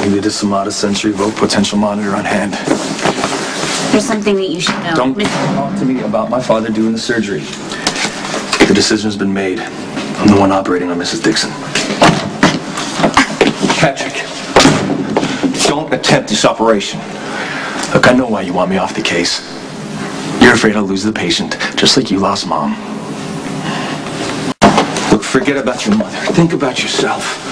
You need a somatosensory low potential monitor on hand. There's something that you should know. Don't talk to me about my father doing the surgery. The decision's been made. I'm the one operating on Mrs. Dixon. Patrick, don't attempt this operation. Look, I know why you want me off the case. You're afraid I'll lose the patient, just like you lost Mom. Look, forget about your mother. Think about yourself.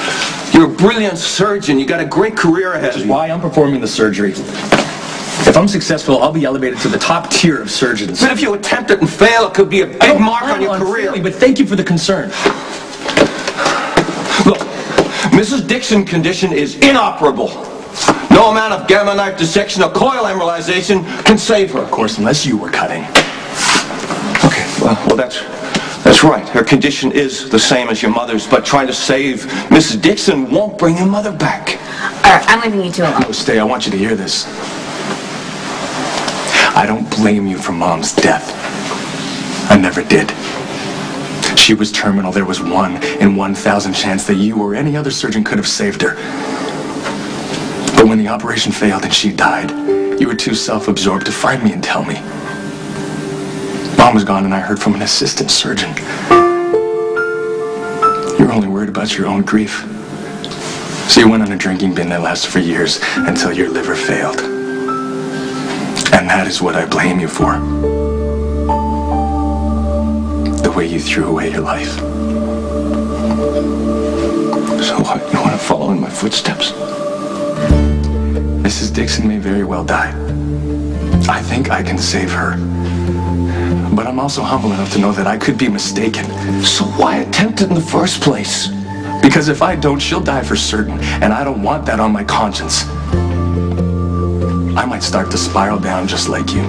You're a brilliant surgeon. You got a great career ahead of you. Which is why I'm performing the surgery. If I'm successful, I'll be elevated to the top tier of surgeons. But if you attempt it and fail, it could be a big mark on your career. Failing, but thank you for the concern. Look, Mrs. Dixon's condition is inoperable. No amount of gamma knife dissection or coil embolization can save her. Of course, unless you were cutting. Okay, well, that's right. Her condition is the same as your mother's, but trying to save Mrs. Dixon won't bring your mother back. All right, I'm leaving you two alone. No, stay. I want you to hear this. I don't blame you for Mom's death. I never did. She was terminal. There was 1 in 1,000 chance that you or any other surgeon could have saved her. But when the operation failed and she died, you were too self-absorbed to find me and tell me. Mom was gone and I heard from an assistant surgeon. You're only worried about your own grief. So you went on a drinking bin that lasted for years until your liver failed. And that is what I blame you for. The way you threw away your life. So what? You want to follow in my footsteps? Mrs. Dixon may very well die. I think I can save her. But I'm also humble enough to know that I could be mistaken. So why attempt it in the first place? Because if I don't, she'll die for certain, and I don't want that on my conscience. I might start to spiral down just like you.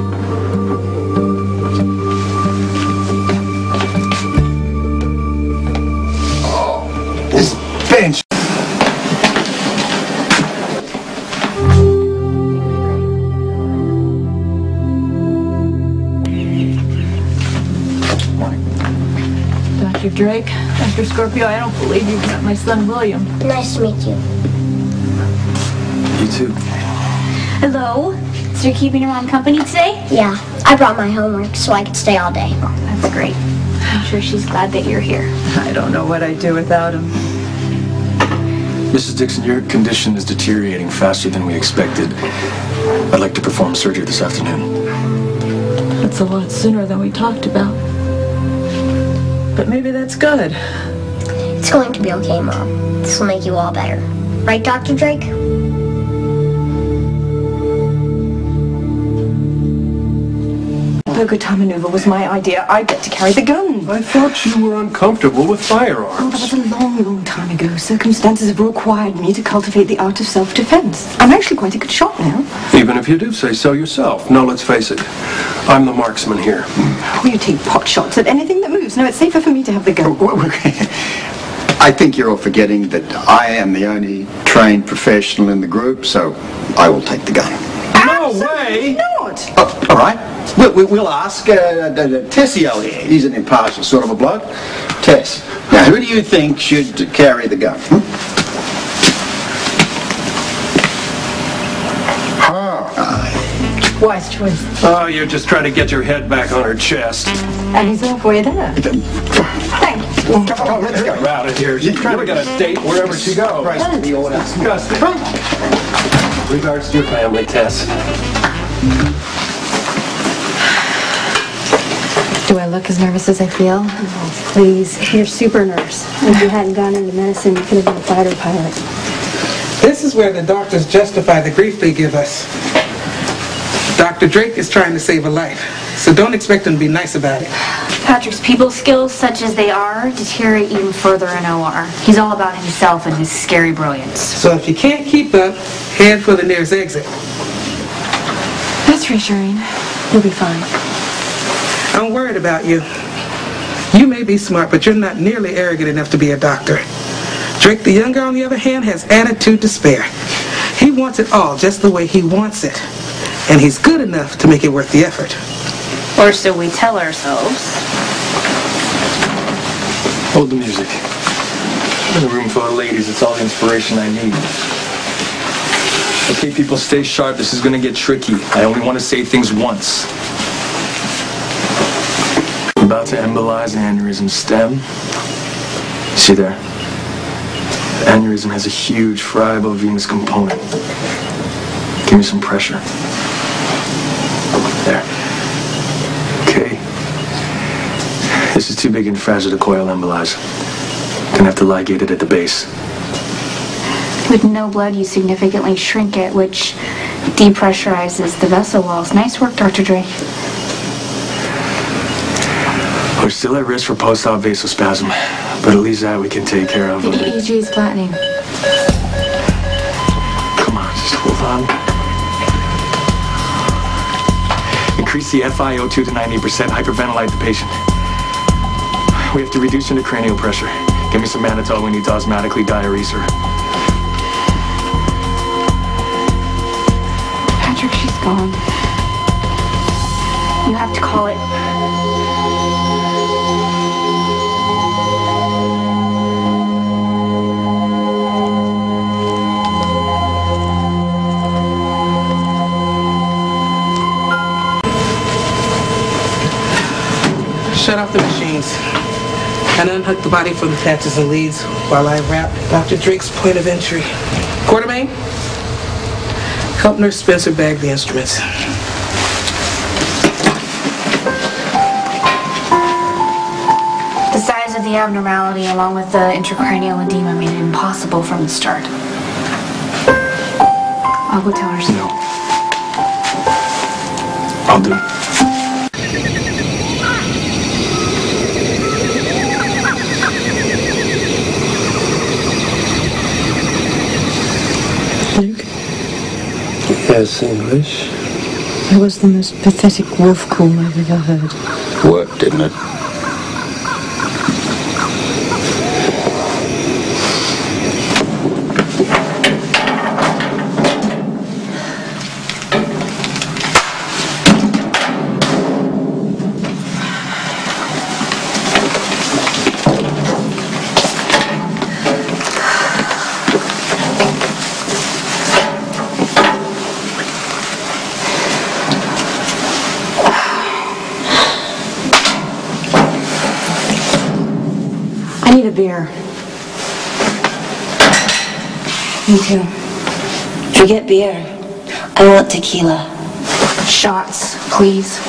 Oh, this bench. Dr. Drake, Dr. Scorpio, I don't believe you've met my son, William. Nice to meet you. You too. Hello. So you're keeping your mom company today? Yeah, I brought my homework so I could stay all day. Oh, that's great. I'm sure she's glad that you're here. I don't know what I'd do without him. Mrs. Dixon, your condition is deteriorating faster than we expected. I'd like to perform surgery this afternoon. That's a lot sooner than we talked about. But maybe that's good. It's going to be okay, Mom. This will make you all better. Right, Dr. Drake? The guitar maneuver was my idea. I get to carry the gun. I thought you were uncomfortable with firearms. Oh, that was a long, long time ago. Circumstances have required me to cultivate the art of self-defense. I'm actually quite a good shot now. Even if you do say so yourself. No, let's face it. I'm the marksman here. Oh, you take pot shots at anything that moves. No, it's safer for me to have the gun. I think you're all forgetting that I am the only trained professional in the group, so I will take the gun. No way! Not! Oh, all right. We'll ask Tessio here. He's an impartial sort of a bloke. Tess, now who do you think should carry the gun? Wise choice. Oh, you're just trying to get your head back on her chest. And he's halfway there. Thank you. Let's get her out of here. She's trying to get a date wherever she goes. Disgusting. Regards to your family, Tess. Do I look as nervous as I feel? No, please. You're super nervous. If you hadn't gone into medicine, you could have been a fighter pilot. This is where the doctors justify the grief they give us. Dr. Drake is trying to save a life, so don't expect him to be nice about it. Patrick's people skills, such as they are, deteriorate even further in OR. He's all about himself and his scary brilliance. So if you can't keep up, head for the nearest exit. That's reassuring. You'll be fine. I'm worried about you. You may be smart, but you're not nearly arrogant enough to be a doctor. Drake the younger, on the other hand, has attitude to spare. He wants it all just the way he wants it. And he's good enough to make it worth the effort. Or so we tell ourselves. Hold the music. I'm in a room full of ladies. It's all the inspiration I need. Okay, people, stay sharp. This is gonna get tricky. I only want to say things once. I'm about to embolize an aneurysm stem. See there? The aneurysm has a huge venous component. Give me some pressure. There. Okay. This is too big and fragile to coil embolize. Gonna have to ligate it at the base. With no blood, you significantly shrink it, which depressurizes the vessel walls. Nice work, Dr. Dre. We're still at risk for post-op vasospasm, but at least that we can take care of. The EEG is flattening. Come on, just hold on. Increase the FiO2 to 90%, hyperventilate the patient. We have to reduce intracranial pressure. Give me some mannitol, we need to osmotically diurese her. Patrick, she's gone. You have to call it. Shut off the machines and unhook the body from the patches and leads while I wrap Dr. Drake's point of entry. Quartermain, help Nurse Spencer bag the instruments. The size of the abnormality along with the intracranial edema made it impossible from the start. I'll go tell her. No. I'll do it. Yes, English. That was the most pathetic wolf call I've ever heard. Worked, didn't it? I need a beer. Me too. Forget beer. I want tequila. Shots, please.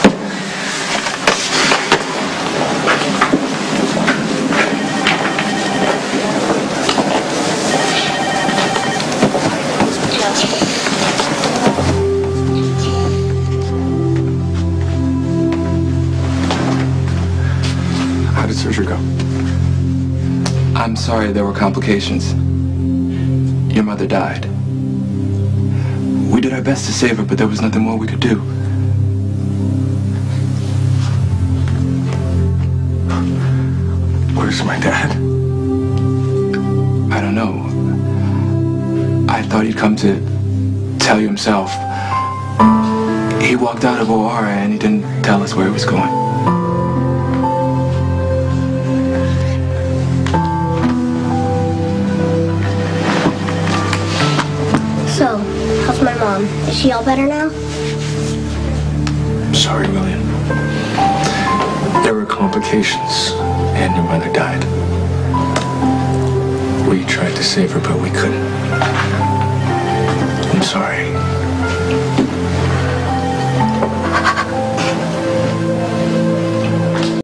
How did surgery go? I'm sorry there were complications. Your mother died. We did our best to save her, but there was nothing more we could do. Where's my dad? I don't know. I thought he'd come to tell you himself. He walked out of OR and he didn't tell us where he was going. So, how's my mom? Is she all better now? I'm sorry, William. There were complications, and your mother died. We tried to save her, but we couldn't.